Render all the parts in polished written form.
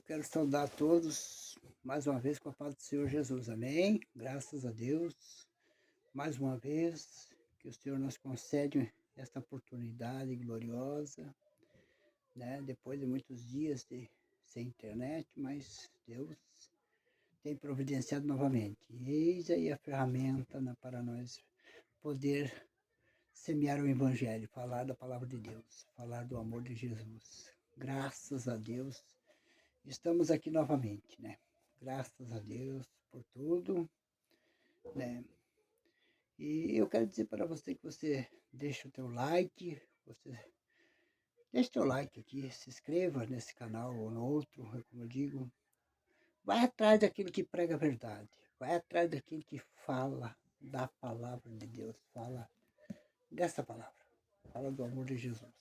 Quero saudar a todos mais uma vez com a paz do Senhor Jesus. Amém? Graças a Deus. Mais uma vez que o Senhor nos concede esta oportunidade gloriosa, né? Depois de muitos dias sem internet, mas Deus tem providenciado novamente. Eis aí a ferramenta, né, para nós poder semear o Evangelho, falar da palavra de Deus, falar do amor de Jesus. Graças a Deus. Estamos aqui novamente, né? Graças a Deus por tudo, né? E eu quero dizer para você que você deixa o teu like, você deixa o teu like aqui, se inscreva nesse canal ou no outro, como eu digo. Vai atrás daquilo que prega a verdade, vai atrás daquilo que fala da palavra de Deus, fala dessa palavra, fala do amor de Jesus.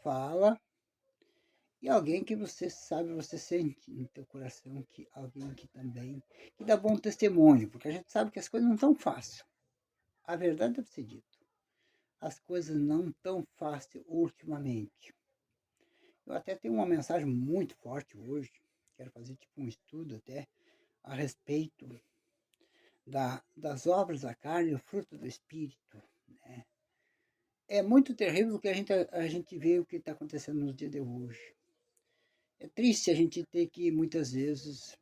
Fala. E alguém que você sabe, você sente no teu coração, que alguém que também, que dá bom testemunho, porque a gente sabe que as coisas não estão fáceis. A verdade deve ser dita. As coisas não estão fáceis ultimamente. Eu até tenho uma mensagem muito forte hoje, quero fazer tipo um estudo até, a respeito das obras da carne e o fruto do Espírito. Né? É muito terrível o que a gente vê o que está acontecendo nos dias de hoje. É triste a gente ter que, muitas vezes,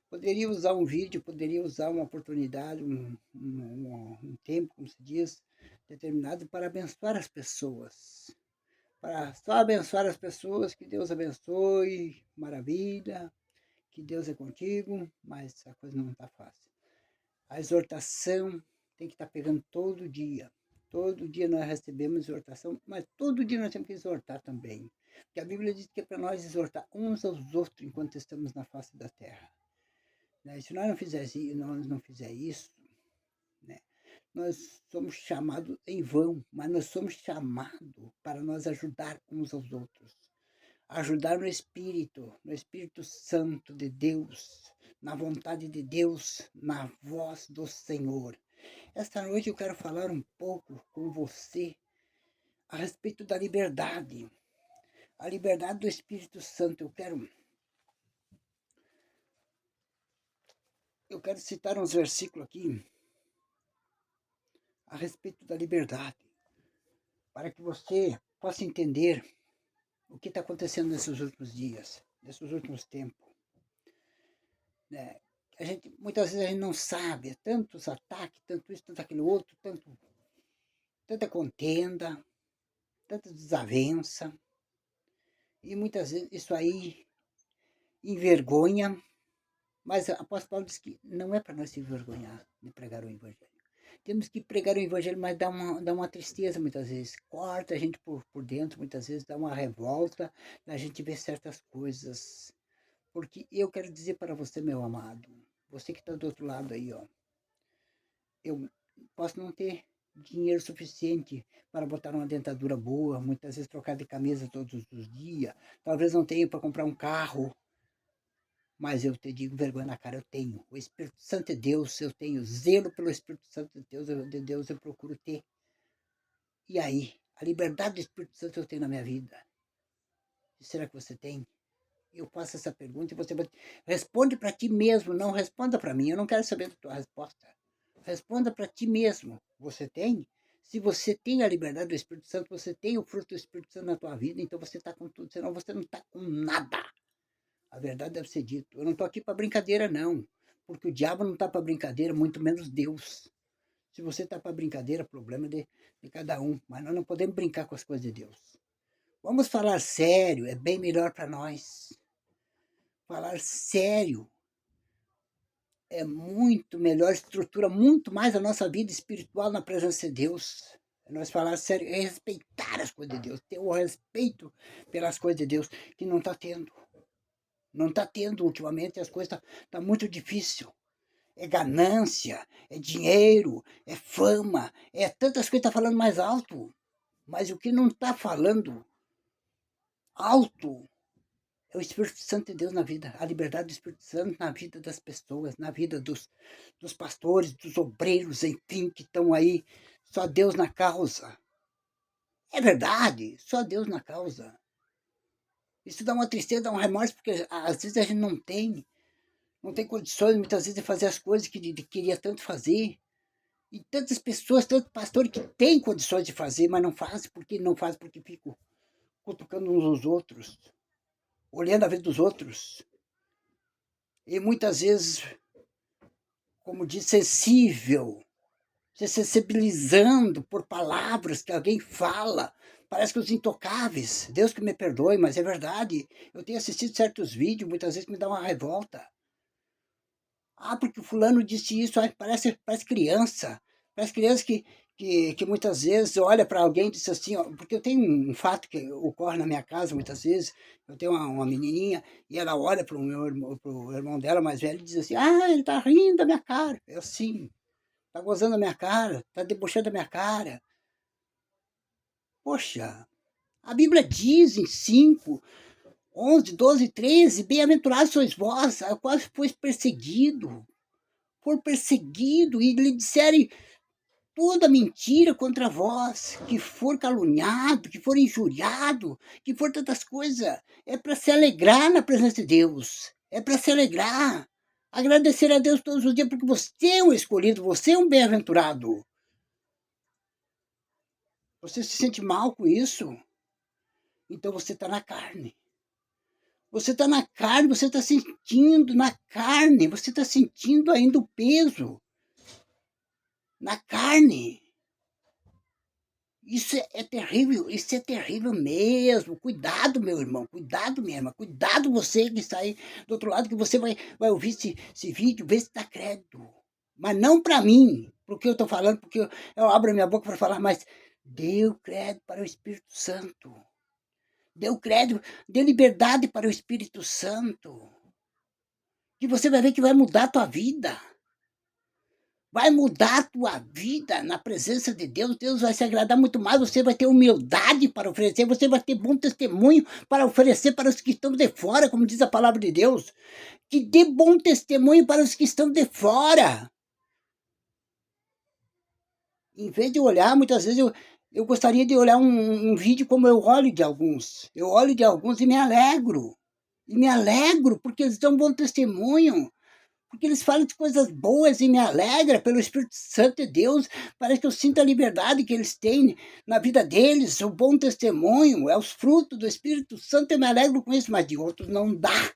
poderia usar um vídeo, poderia usar uma oportunidade, um tempo, como se diz, determinado para abençoar as pessoas. Para só abençoar as pessoas, que Deus abençoe, maravilha, que Deus é contigo, mas a coisa não está fácil. A exortação tem que estar pegando todo dia. Todo dia nós recebemos exortação, mas todo dia nós temos que exortar também. Porque a Bíblia diz que é para nós exortar uns aos outros enquanto estamos na face da terra. Né? Se nós não fizer isso, né? Nós somos chamados em vão, mas nós somos chamados para nós ajudar uns aos outros. Ajudar no Espírito Santo de Deus, na vontade de Deus, na voz do Senhor. Esta noite eu quero falar um pouco com você a respeito da liberdade. A liberdade do Espírito Santo. Eu quero citar uns versículos aqui a respeito da liberdade, para que você possa entender o que está acontecendo nesses últimos dias, nesses últimos tempos. Né? Muitas vezes a gente não sabe, tantos ataques, tanto isso, tanto aquilo outro, tanta contenda, tanta desavença, e muitas vezes isso aí envergonha, mas o apóstolo Paulo diz que não é para nós se envergonhar de pregar o Evangelho. Temos que pregar o Evangelho, mas dá uma tristeza muitas vezes. Corta a gente por dentro, muitas vezes dá uma revolta, a gente vê certas coisas. Porque eu quero dizer para você, meu amado, você que está do outro lado aí, ó, eu posso não ter dinheiro suficiente para botar uma dentadura boa, muitas vezes trocar de camisa todos os dias, talvez não tenha para comprar um carro, mas eu te digo, vergonha na cara, eu tenho. O Espírito Santo é Deus, eu tenho zelo pelo Espírito Santo de Deus eu procuro ter. E aí, a liberdade do Espírito Santo eu tenho na minha vida. E será que você tem? Eu faço essa pergunta e você responde para ti mesmo, não responda para mim, eu não quero saber da tua resposta. Responda para ti mesmo. Você tem? Se você tem a liberdade do Espírito Santo, você tem o fruto do Espírito Santo na tua vida, então você está com tudo, senão você não está com nada. A verdade deve ser dita. Eu não estou aqui para brincadeira, não. Porque o diabo não está para brincadeira, muito menos Deus. Se você está para brincadeira, problema de cada um. Mas nós não podemos brincar com as coisas de Deus. Vamos falar sério, é bem melhor para nós. Falar sério é muito melhor, estrutura muito mais a nossa vida espiritual na presença de Deus. É nós falar sério, é respeitar as coisas de Deus, ter o respeito pelas coisas de Deus, que não está tendo. Não está tendo ultimamente, as coisas tá muito difícil. É ganância, é dinheiro, é fama, é tantas coisas que está falando mais alto. Mas o que não está falando alto é o Espírito Santo de Deus na vida, a liberdade do Espírito Santo na vida das pessoas, na vida dos pastores, dos obreiros, enfim, que estão aí. Só Deus na causa. É verdade, só Deus na causa. Isso dá uma tristeza, dá um remorso, porque às vezes a gente não tem condições, muitas vezes, de fazer as coisas que queria tanto fazer. E tantas pessoas, tantos pastores que têm condições de fazer, mas não fazem porque ficam cutucando uns aos outros, olhando a vida dos outros. E muitas vezes, como diz, sensível, se sensibilizando por palavras que alguém fala. Parece que os intocáveis, Deus que me perdoe, mas é verdade. Eu tenho assistido certos vídeos, muitas vezes me dá uma revolta. Ah, porque o fulano disse isso, parece criança. Parece criança que muitas vezes olha para alguém e diz assim, ó, porque eu tenho um fato que ocorre na minha casa muitas vezes, eu tenho uma menininha e ela olha para o irmão dela mais velho e diz assim, ah, ele está rindo da minha cara. Eu sim, está gozando da minha cara, está debochando da minha cara. Poxa, a Bíblia diz em 5, 11, 12, 13, bem-aventurados sois vós, eu quase fui perseguido, for perseguido e lhe disserem toda mentira contra vós, que for caluniado, que for injuriado, que for tantas coisas, é para se alegrar na presença de Deus, é para se alegrar, agradecer a Deus todos os dias, porque você é um escolhido, você é um bem-aventurado. Você se sente mal com isso? Então você está na carne. Você está na carne, você está sentindo na carne, você está sentindo ainda o peso na carne. Isso é terrível mesmo. Cuidado, meu irmão, cuidado, minha irmã, cuidado você que está aí do outro lado, que você vai ouvir esse vídeo, ver se dá crédito. Mas não para mim, porque eu estou falando, porque eu abro a minha boca para falar, mas dê crédito para o Espírito Santo. Dê crédito, dê liberdade para o Espírito Santo. Que você vai ver que vai mudar a tua vida. Vai mudar a tua vida na presença de Deus. Deus vai se agradar muito mais. Você vai ter humildade para oferecer. Você vai ter bom testemunho para oferecer para os que estão de fora, como diz a palavra de Deus. Que dê bom testemunho para os que estão de fora. Em vez de olhar, muitas vezes eu gostaria de olhar um vídeo como eu olho de alguns. Eu olho de alguns e me alegro. E me alegro porque eles dão bom testemunho. Porque eles falam de coisas boas e me alegra pelo Espírito Santo de Deus. Parece que eu sinto a liberdade que eles têm na vida deles, o bom testemunho, é os frutos do Espírito Santo, eu me alegro com isso, mas de outros não dá.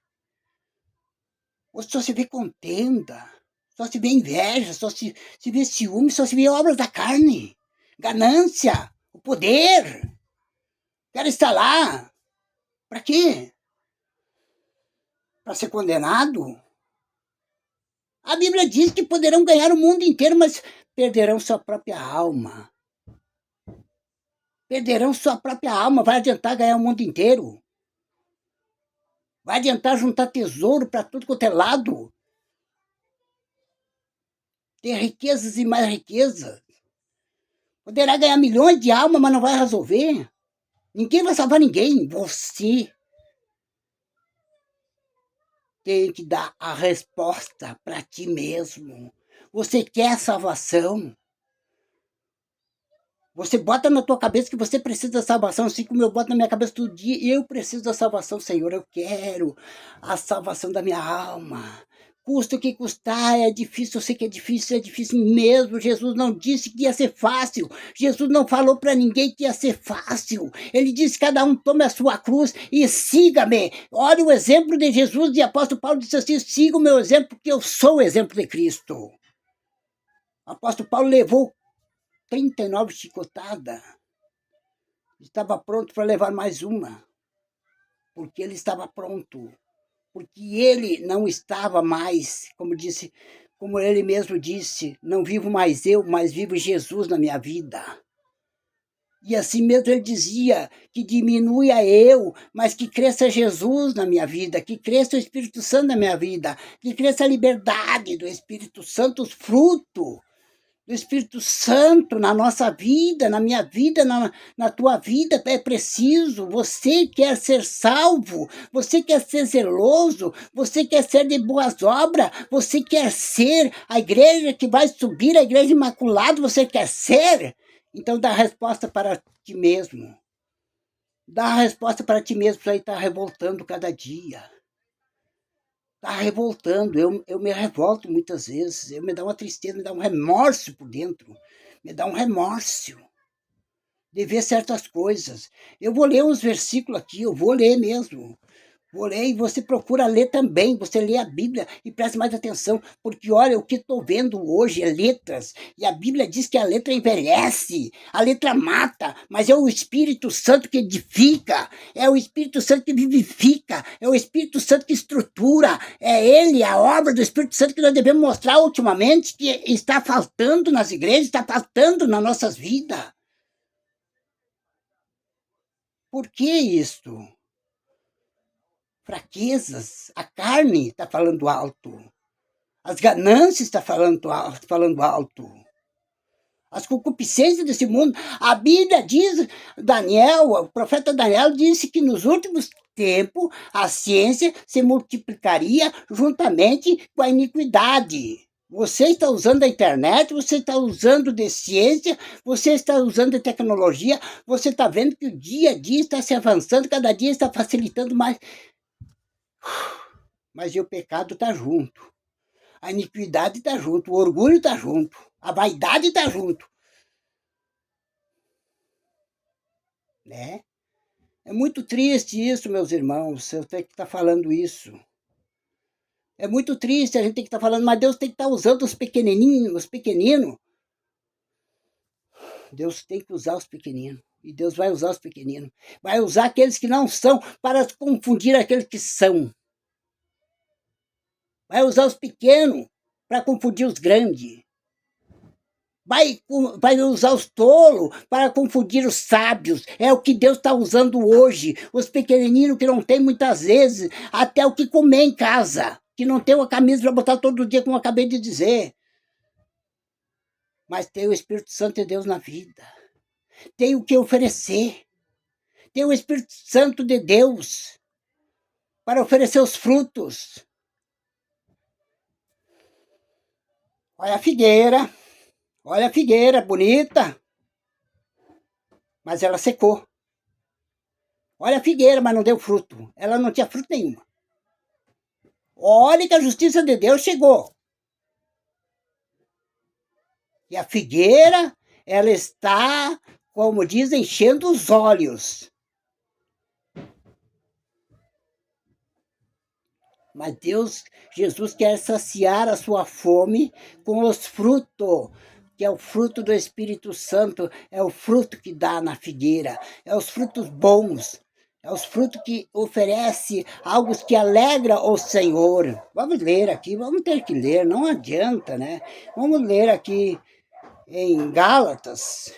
Outros só se vê contenda, só se vê inveja, só se vê ciúme, só se vê obras da carne, ganância, o poder. Quero estar lá. Para quê? Para ser condenado? A Bíblia diz que poderão ganhar o mundo inteiro, mas perderão sua própria alma. Perderão sua própria alma. Vai adiantar ganhar o mundo inteiro? Vai adiantar juntar tesouro para tudo quanto é lado? Ter riquezas e mais riquezas? Poderá ganhar milhões de almas, mas não vai resolver? Ninguém vai salvar ninguém. Você tem que dar a resposta para ti mesmo. Você quer salvação? Você bota na tua cabeça que você precisa da salvação, assim como eu boto na minha cabeça todo dia. Eu preciso da salvação, Senhor. Eu quero a salvação da minha alma. Custa o que custar, é difícil, eu sei que é difícil mesmo. Jesus não disse que ia ser fácil. Jesus não falou para ninguém que ia ser fácil. Ele disse: cada um tome a sua cruz e siga-me. Olha o exemplo de Jesus, e o apóstolo Paulo disse assim: siga o meu exemplo, porque eu sou o exemplo de Cristo. O apóstolo Paulo levou 39 chicotadas. Estava pronto para levar mais uma, porque ele estava pronto, porque ele não estava mais, como ele mesmo disse, não vivo mais eu, mas vivo Jesus na minha vida. E assim mesmo ele dizia que diminua eu, mas que cresça Jesus na minha vida, que cresça o Espírito Santo na minha vida, que cresça a liberdade do Espírito Santo, os frutos do Espírito Santo na nossa vida, na minha vida, na tua vida. É preciso. Você quer ser salvo, você quer ser zeloso, você quer ser de boas obras, você quer ser a igreja que vai subir, a igreja imaculada, você quer ser? Então dá a resposta para ti mesmo. Dá a resposta para ti mesmo, isso aí está revoltando cada dia. Está revoltando, eu me revolto muitas vezes, me dá uma tristeza, me dá um remorso por dentro, me dá um remorso de ver certas coisas. Eu vou ler uns versículos aqui, eu vou ler mesmo. Vou ler e você procura ler também, você lê a Bíblia e preste mais atenção, porque olha, o que estou vendo hoje é letras, e a Bíblia diz que a letra envelhece, a letra mata, mas é o Espírito Santo que edifica, é o Espírito Santo que vivifica, é o Espírito Santo que estrutura, é ele, a obra do Espírito Santo que nós devemos mostrar ultimamente que está faltando nas igrejas, está faltando nas nossas vidas. Por que isto? Fraquezas, a carne está falando alto, as ganâncias estão falando alto, as concupiscências desse mundo. A Bíblia diz, Daniel, o profeta Daniel disse que nos últimos tempos a ciência se multiplicaria juntamente com a iniquidade. Você está usando a internet, você está usando de ciência, você está usando de tecnologia, você está vendo que o dia a dia está se avançando, cada dia está facilitando mais. Mas o pecado está junto, a iniquidade está junto, o orgulho está junto, a vaidade está junto. Né? É muito triste isso, meus irmãos, eu tenho que estar falando isso. É muito triste a gente tem que estar falando, mas Deus tem que estar usando os pequenininhos, os pequeninos. Deus tem que usar os pequeninos. E Deus vai usar os pequeninos. Vai usar aqueles que não são para confundir aqueles que são. Vai usar os pequenos para confundir os grandes. Vai usar os tolos para confundir os sábios. É o que Deus está usando hoje. Os pequenininhos que não têm muitas vezes até o que comer em casa. Que não tem uma camisa para botar todo dia, como eu acabei de dizer. Mas tem o Espírito Santo de Deus na vida. Tem o que oferecer. Tem o Espírito Santo de Deus para oferecer os frutos. Olha a figueira. Olha a figueira, bonita. Mas ela secou. Olha a figueira, mas não deu fruto. Ela não tinha fruto nenhuma. Olha que a justiça de Deus chegou. E a figueira, ela está, como dizem, enchendo os olhos. Mas Deus, Jesus quer saciar a sua fome com os frutos, que é o fruto do Espírito Santo, é o fruto que dá na figueira, é os frutos bons, é os frutos que oferece algo que alegra o Senhor. Vamos ler aqui, vamos ter que ler, não adianta, né? Vamos ler aqui em Gálatas.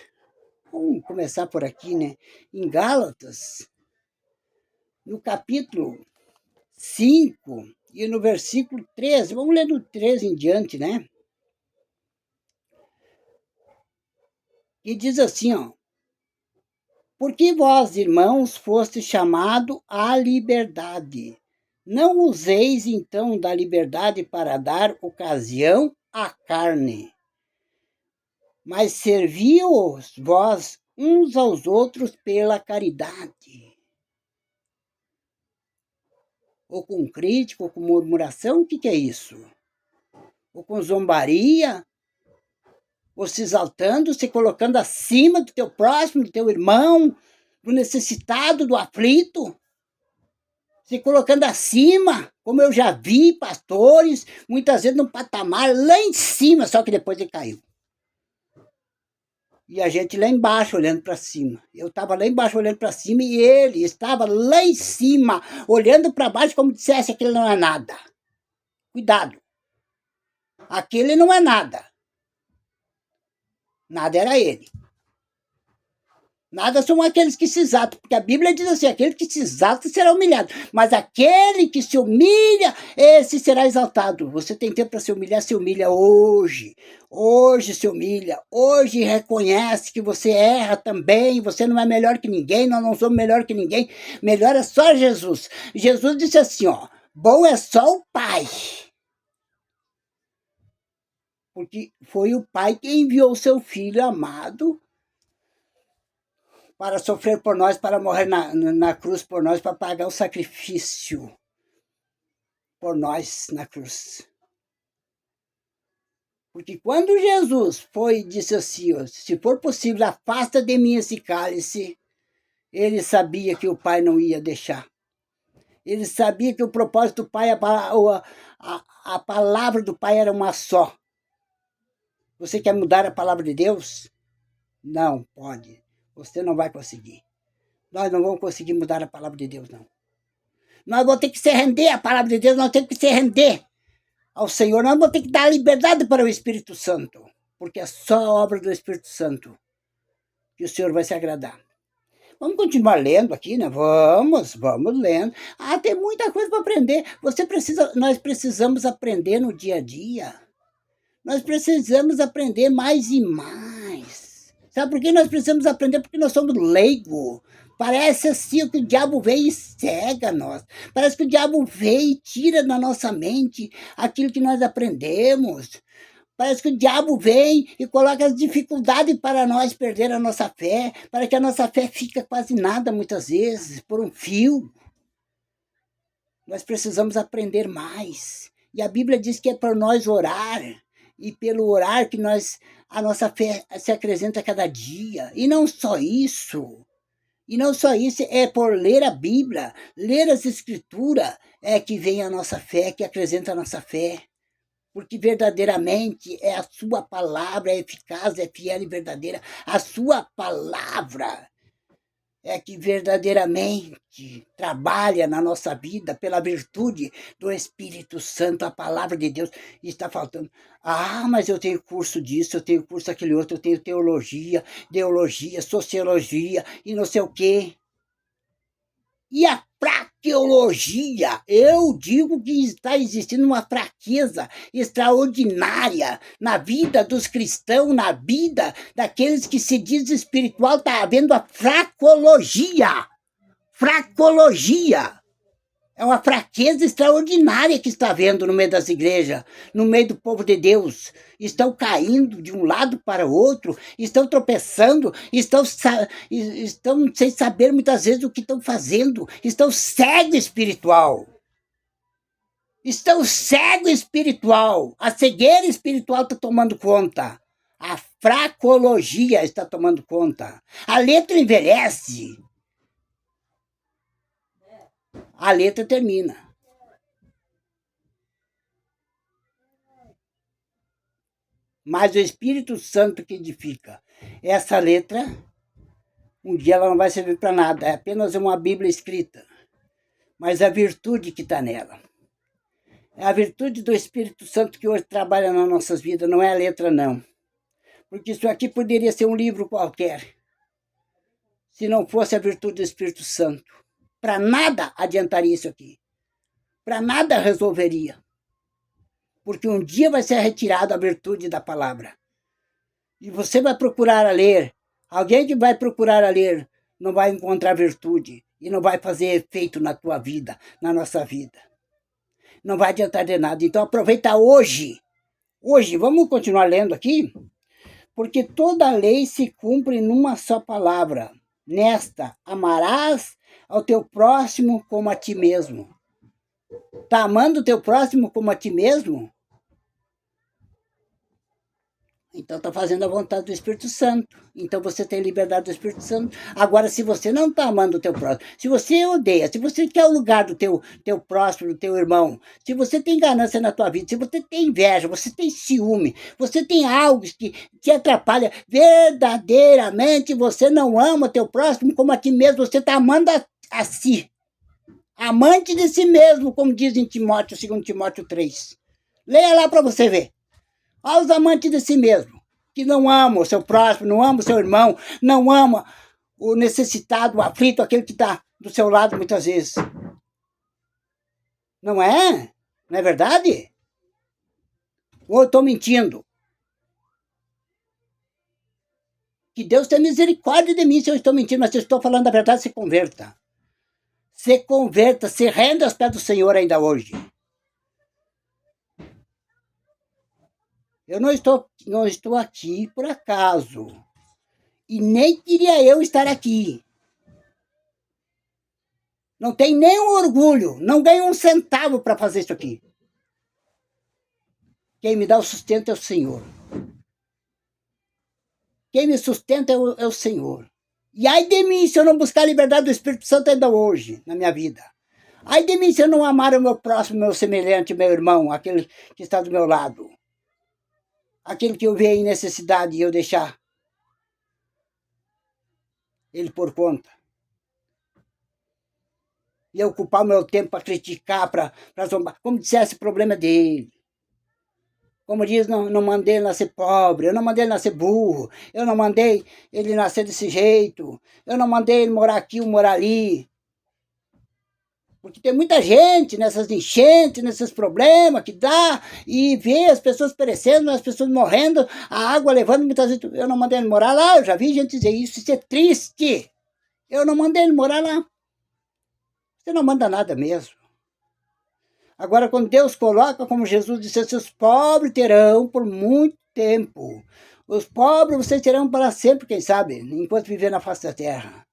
Vamos começar por aqui, né? Em Gálatas, no capítulo 5 e no versículo 13, vamos ler do 13 em diante, né? E diz assim, ó: porque vós, irmãos, foste chamado à liberdade. Não useis, então, da liberdade para dar ocasião à carne, mas servi-os vós uns aos outros pela caridade. Ou com crítica, ou com murmuração, o que é isso? Ou com zombaria, ou se exaltando, se colocando acima do teu próximo, do teu irmão, do necessitado, do aflito, se colocando acima, como eu já vi pastores, muitas vezes num patamar lá em cima, só que depois ele caiu. E a gente lá embaixo olhando para cima. Eu estava lá embaixo olhando para cima e ele estava lá em cima, olhando para baixo como dissesse: aquilo não é nada. Cuidado. Aquele não é nada. Nada era ele. Nada são aqueles que se exaltam, porque a Bíblia diz assim: aquele que se exalta será humilhado, mas aquele que se humilha, esse será exaltado. Você tem tempo para se humilha hoje. Hoje se humilha, hoje reconhece que você erra também, você não é melhor que ninguém, nós não somos melhor que ninguém, melhor é só Jesus. Jesus disse assim, ó: bom é só o Pai. Porque foi o Pai que enviou o seu Filho amado para sofrer por nós, para morrer na cruz por nós, para pagar o sacrifício por nós na cruz. Porque quando Jesus foi e disse assim, ó, se for possível, afasta de mim esse cálice, ele sabia que o Pai não ia deixar. Ele sabia que o propósito do Pai, a palavra do Pai era uma só. Você quer mudar a palavra de Deus? Não pode. Você não vai conseguir. Nós não vamos conseguir mudar a palavra de Deus, não. Nós vamos ter que se render à palavra de Deus, nós temos que se render ao Senhor. Nós vamos ter que dar liberdade para o Espírito Santo, porque é só a obra do Espírito Santo que o Senhor vai se agradar. Vamos continuar lendo aqui, né? Vamos lendo. Tem muita coisa para aprender. Nós precisamos aprender no dia a dia. Nós precisamos aprender mais e mais. Sabe por que nós precisamos aprender? Porque nós somos leigos. Parece assim que o diabo vem e cega nós. Parece que o diabo vem e tira da nossa mente aquilo que nós aprendemos. Parece que o diabo vem e coloca as dificuldades para nós perder a nossa fé, para que a nossa fé fique quase nada, muitas vezes, por um fio. Nós precisamos aprender mais. E a Bíblia diz que é para nós orar, e pelo orar que a nossa fé se acrescenta a cada dia. E não só isso, é por ler a Bíblia, ler as Escrituras, é que vem a nossa fé, que acrescenta a nossa fé. Porque verdadeiramente é a sua palavra, é eficaz, é fiel e verdadeira. A sua palavra é que verdadeiramente trabalha na nossa vida pela virtude do Espírito Santo, a palavra de Deus. E está faltando. Mas eu tenho curso disso, eu tenho curso daquele outro, eu tenho teologia, ideologia, sociologia e não sei o quê. E a fraqueologia, eu digo que está existindo uma fraqueza extraordinária na vida dos cristãos, na vida daqueles que se diz espiritual, está havendo a fracologia. Fracologia. É uma fraqueza extraordinária que está havendo no meio das igrejas, no meio do povo de Deus. Estão caindo de um lado para o outro, estão tropeçando, estão sem saber muitas vezes o que estão fazendo, estão cego espiritual. Estão cego espiritual. A cegueira espiritual está tomando conta. A fracologia está tomando conta. A letra envelhece. A letra termina. Mas o Espírito Santo que edifica. Essa letra, um dia ela não vai servir para nada. É apenas uma Bíblia escrita. Mas a virtude que está nela. É a virtude do Espírito Santo que hoje trabalha nas nossas vidas. Não é a letra, não. Porque isso aqui poderia ser um livro qualquer. Se não fosse a virtude do Espírito Santo. Para nada adiantaria isso aqui. Para nada resolveria. Porque um dia vai ser retirado a virtude da palavra. E você vai procurar a ler. Alguém que vai procurar a ler não vai encontrar virtude. E não vai fazer efeito na tua vida, na nossa vida. Não vai adiantar de nada. Então aproveita hoje. Hoje, vamos continuar lendo aqui? Porque toda a lei se cumpre numa só palavra. Nesta, amarás ao teu próximo como a ti mesmo. Está amando o teu próximo como a ti mesmo? Então está fazendo a vontade do Espírito Santo. Então você tem liberdade do Espírito Santo. Agora, se você não está amando o teu próximo, se você odeia, se você quer o lugar do teu próximo, do teu irmão, se você tem ganância na tua vida, se você tem inveja, você tem ciúme, você tem algo que te atrapalha, verdadeiramente você não ama o teu próximo como a ti mesmo, você está amando a si. Amante de si mesmo, como diz em Timóteo, 2 Timóteo 3. Leia lá para você ver. Olha os amantes de si mesmo, que não amam o seu próximo, não amam o seu irmão, não amam o necessitado, o aflito, aquele que está do seu lado muitas vezes. Não é? Não é verdade? Ou eu estou mentindo? Que Deus tenha misericórdia de mim se eu estou mentindo, mas se eu estou falando a verdade, se converta. Se converta, se renda aos pés do Senhor ainda hoje. Eu não estou aqui por acaso. E nem queria eu estar aqui. Não tenho nenhum orgulho, não ganho um centavo para fazer isso aqui. Quem me dá o sustento é o Senhor. Quem me sustenta é o Senhor. E ai de mim se eu não buscar a liberdade do Espírito Santo ainda hoje, na minha vida. Ai de mim se eu não amar o meu próximo, meu semelhante, meu irmão, aquele que está do meu lado. Aquele que eu vejo em necessidade e eu deixar ele por conta. E eu ocupar o meu tempo para criticar, para zombar. Como dissesse, o problema é dele. Como diz, não mandei ele nascer pobre, eu não mandei ele nascer burro, eu não mandei ele nascer desse jeito, eu não mandei ele morar aqui ou morar ali. Porque tem muita gente nessas enchentes, nesses problemas que dá, e vê as pessoas perecendo, as pessoas morrendo, a água levando muitas vezes. Eu não mandei ele morar lá, eu já vi gente dizer isso é triste. Eu não mandei ele morar lá. Você não manda nada mesmo. Agora, quando Deus coloca, como Jesus disse, os pobres terão por muito tempo. Os pobres vocês terão para sempre, quem sabe, enquanto viver na face da terra.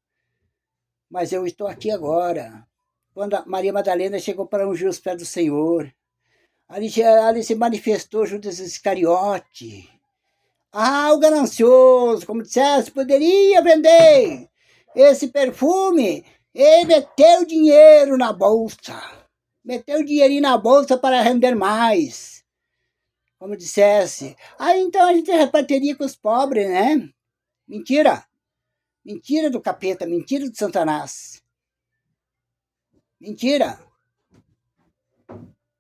Mas eu estou aqui agora. Quando a Maria Madalena chegou para ungir os pés do Senhor, ali se manifestou Judas Iscariote. Ah, o ganancioso, como dissesse, poderia vender esse perfume. Ele meteu dinheiro na bolsa. Meteu o dinheirinho na bolsa para render mais. Como dissesse. Aí então a gente repartiria com os pobres, né? Mentira. Mentira do capeta, mentira do Satanás. Mentira.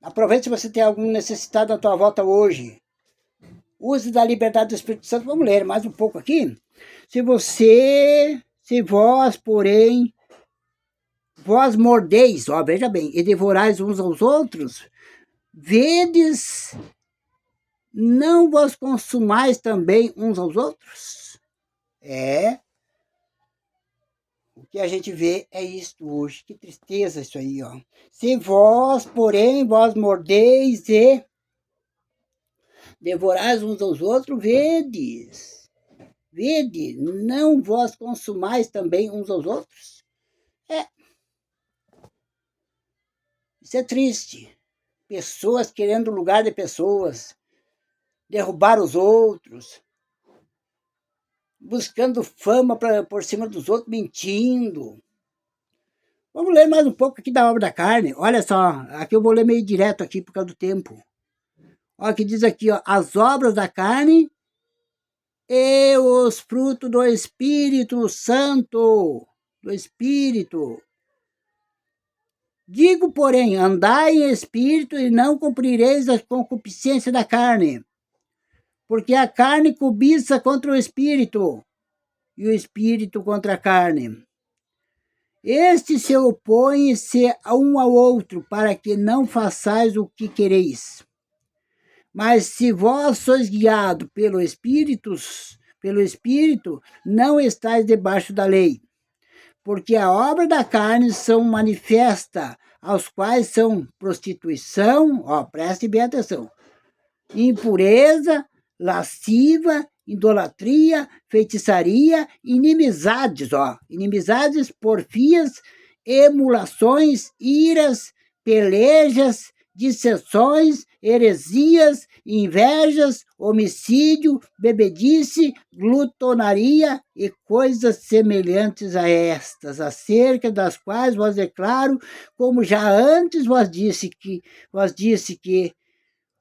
Aproveite se você tem algum necessitado à tua volta hoje. Use da liberdade do Espírito Santo. Vamos ler mais um pouco aqui. Se vós, porém, vós mordeis, ó, veja bem, e devorais uns aos outros, vedes, não vos consumais também uns aos outros? O que a gente vê é isto hoje. Que tristeza isso aí, ó. Se vós, porém, vós mordeis e devorais uns aos outros, vedes. Vede, não vós consumais também uns aos outros? Isso é triste. Pessoas querendo lugar de pessoas, derrubar os outros, buscando fama por cima dos outros, mentindo. Vamos ler mais um pouco aqui da obra da carne. Olha só, aqui eu vou ler meio direto aqui por causa do tempo. Olha que diz aqui, ó, as obras da carne e os frutos do Espírito Santo. Do Espírito. Digo, porém, andai em espírito e não cumprireis a concupiscência da carne. Porque a carne cobiça contra o espírito e o espírito contra a carne. Estes se opõem-se um ao outro, para que não façais o que quereis. Mas se vós sois guiados pelo Espírito, não estáis debaixo da lei. Porque a obra da carne são manifesta, aos quais são prostituição, ó, preste bem atenção, impureza, lasciva, idolatria, feitiçaria, inimizades, porfias, emulações, iras, pelejas, dissensões, heresias, invejas, homicídio, bebedice, glutonaria e coisas semelhantes a estas, acerca das quais vos declaro, como já antes vos disse que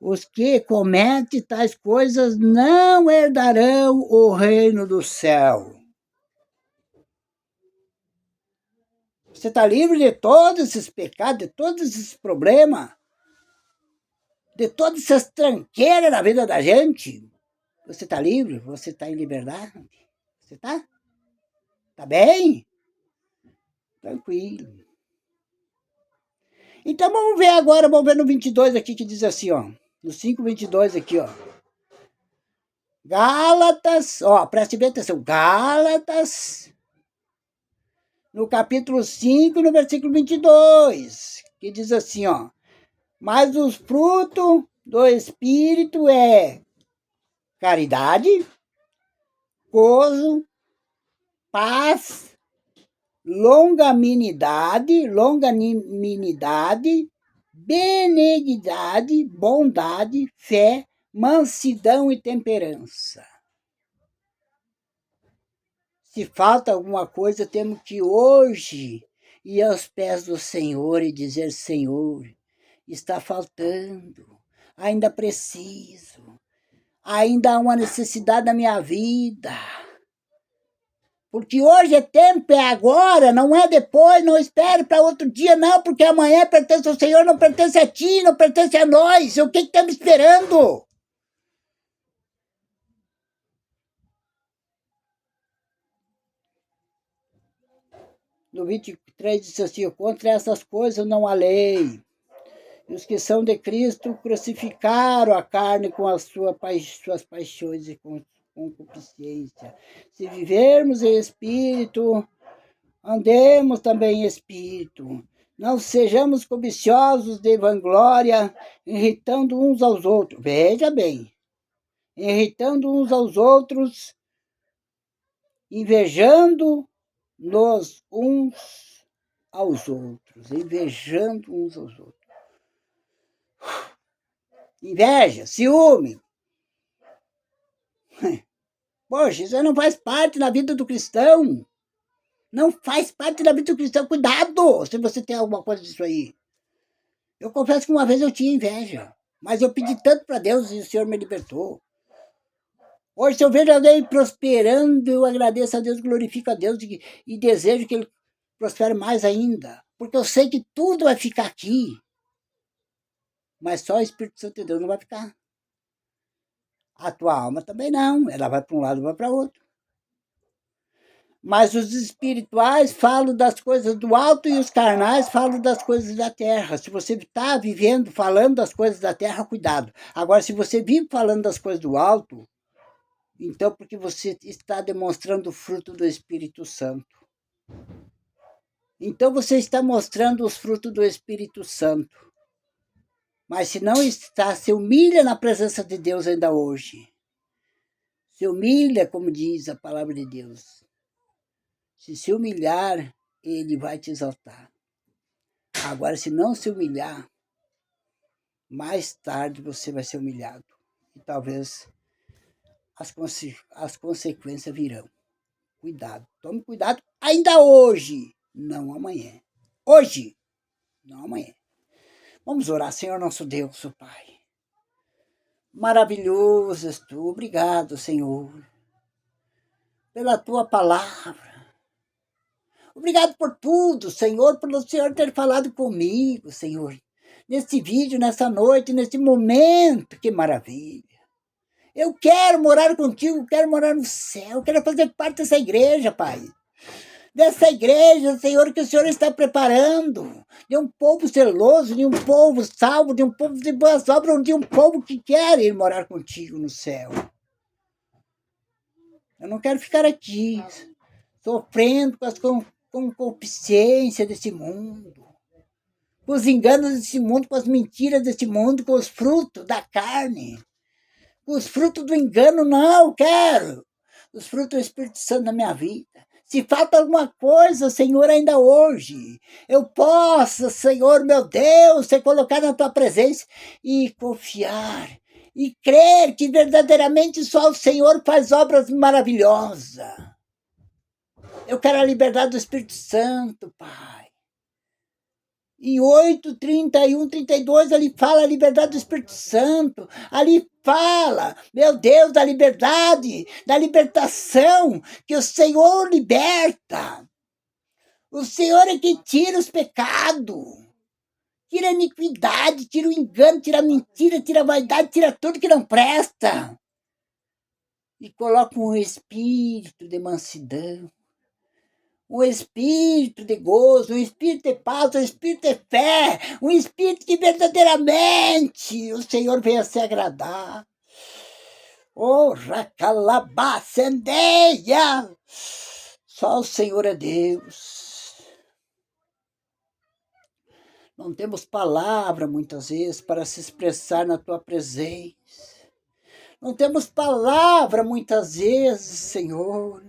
os que cometem tais coisas não herdarão o reino do céu. Você está livre de todos esses pecados, de todos esses problemas, de todas essas tranqueiras na vida da gente. Você está livre? Você está em liberdade? Você está? Está bem? Tranquilo. Então vamos ver agora, vamos ver no 22 aqui que diz assim, ó. No 5:22 aqui, ó. Gálatas, ó, preste bem atenção. Gálatas, no capítulo 5, no versículo 22, que diz assim, ó. Mas o fruto do Espírito é caridade, gozo, paz, longanimidade, benignidade, bondade, fé, mansidão e temperança. Se falta alguma coisa, temos que hoje ir aos pés do Senhor e dizer: Senhor, está faltando, ainda preciso, ainda há uma necessidade na minha vida. Porque hoje é tempo, é agora, não é depois, não espere para outro dia, não, porque amanhã pertence ao Senhor, não pertence a ti, não pertence a nós. O que estamos esperando? No 23 diz assim: contra essas coisas não há lei. E os que são de Cristo crucificaram a carne com as suas paixões e com concupiscência. Se vivermos em espírito, andemos também em espírito. Não sejamos cobiciosos de vanglória, irritando uns aos outros. Veja bem, irritando uns aos outros, invejando-nos uns aos outros. Invejando uns aos outros. Inveja, ciúme. Poxa, isso não faz parte da vida do cristão. Não faz parte da vida do cristão. Cuidado se você tem alguma coisa disso aí. Eu confesso que uma vez eu tinha inveja, mas eu pedi tanto para Deus e o Senhor me libertou. Hoje, se eu vejo alguém prosperando, eu agradeço a Deus, glorifico a Deus e desejo que ele prospere mais ainda. Porque eu sei que tudo vai ficar aqui, mas só o Espírito Santo de Deus não vai ficar. A tua alma também não, ela vai para um lado e vai para outro. Mas os espirituais falam das coisas do alto e os carnais falam das coisas da terra. Se você está vivendo falando das coisas da terra, cuidado. Agora, se você vive falando das coisas do alto, então porque você está demonstrando o fruto do Espírito Santo. Então você está mostrando os frutos do Espírito Santo. Mas se não está, se humilha na presença de Deus ainda hoje. Se humilha, como diz a palavra de Deus. Se humilhar, ele vai te exaltar. Agora, se não se humilhar, mais tarde você vai ser humilhado. E talvez as consequências virão. Cuidado, tome cuidado ainda hoje, não amanhã. Hoje, não amanhã. Vamos orar, Senhor nosso Deus, o Pai. Maravilhoso és tu, obrigado, Senhor, pela tua palavra. Obrigado por tudo, Senhor, pelo Senhor ter falado comigo, Senhor. Nesse vídeo, nessa noite, nesse momento, que maravilha. Eu quero morar contigo, quero morar no céu, quero fazer parte dessa igreja, Pai. Dessa igreja, Senhor, que o Senhor está preparando. De um povo zeloso, de um povo salvo, de um povo de boas obras, de um povo que quer ir morar contigo no céu. Eu não quero ficar aqui, sofrendo com concupiscência desse mundo, com os enganos desse mundo, com as mentiras desse mundo, com os frutos da carne, com os frutos do engano, não quero. Os frutos do Espírito Santo na minha vida. Se falta alguma coisa, Senhor, ainda hoje, eu possa, Senhor, meu Deus, ser colocado na tua presença e confiar e crer que verdadeiramente só o Senhor faz obras maravilhosas. Eu quero a liberdade do Espírito Santo, Pai. Em 8, 31, 32, ali fala a liberdade do Espírito Santo. Ali fala, meu Deus, da liberdade, da libertação, que o Senhor liberta. O Senhor é que tira os pecados. Tira a iniquidade, tira o engano, tira a mentira, tira a vaidade, tira tudo que não presta. E coloca um espírito de mansidão. Um espírito de gozo, um espírito de paz, um espírito de fé, um espírito que verdadeiramente o Senhor venha se agradar. Oh, racalabacendeia! Só o Senhor é Deus. Não temos palavra, muitas vezes, para se expressar na tua presença. Não temos palavra, muitas vezes, Senhor,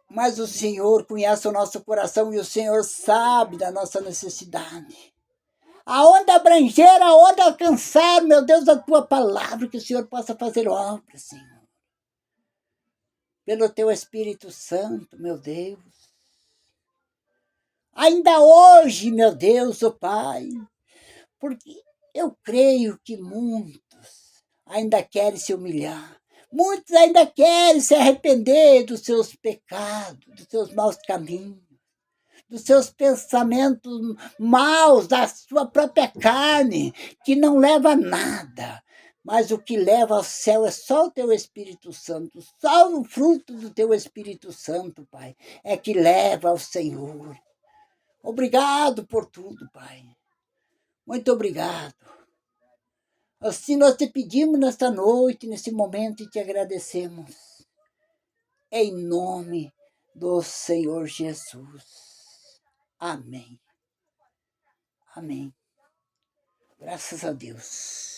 Mas o Senhor conhece o nosso coração e o Senhor sabe da nossa necessidade. Aonde abranger, aonde alcançar, meu Deus, a tua palavra, que o Senhor possa fazer obra, Senhor. Pelo teu Espírito Santo, meu Deus. Ainda hoje, meu Deus, ó Pai, porque eu creio que muitos ainda querem se humilhar. Muitos ainda querem se arrepender dos seus pecados, dos seus maus caminhos, dos seus pensamentos maus, da sua própria carne, que não leva a nada. Mas o que leva ao céu é só o teu Espírito Santo, só o fruto do teu Espírito Santo, Pai, é que leva ao Senhor. Obrigado por tudo, Pai. Muito obrigado. Assim nós te pedimos nesta noite, nesse momento, e te agradecemos. Em nome do Senhor Jesus. Amém. Amém. Graças a Deus.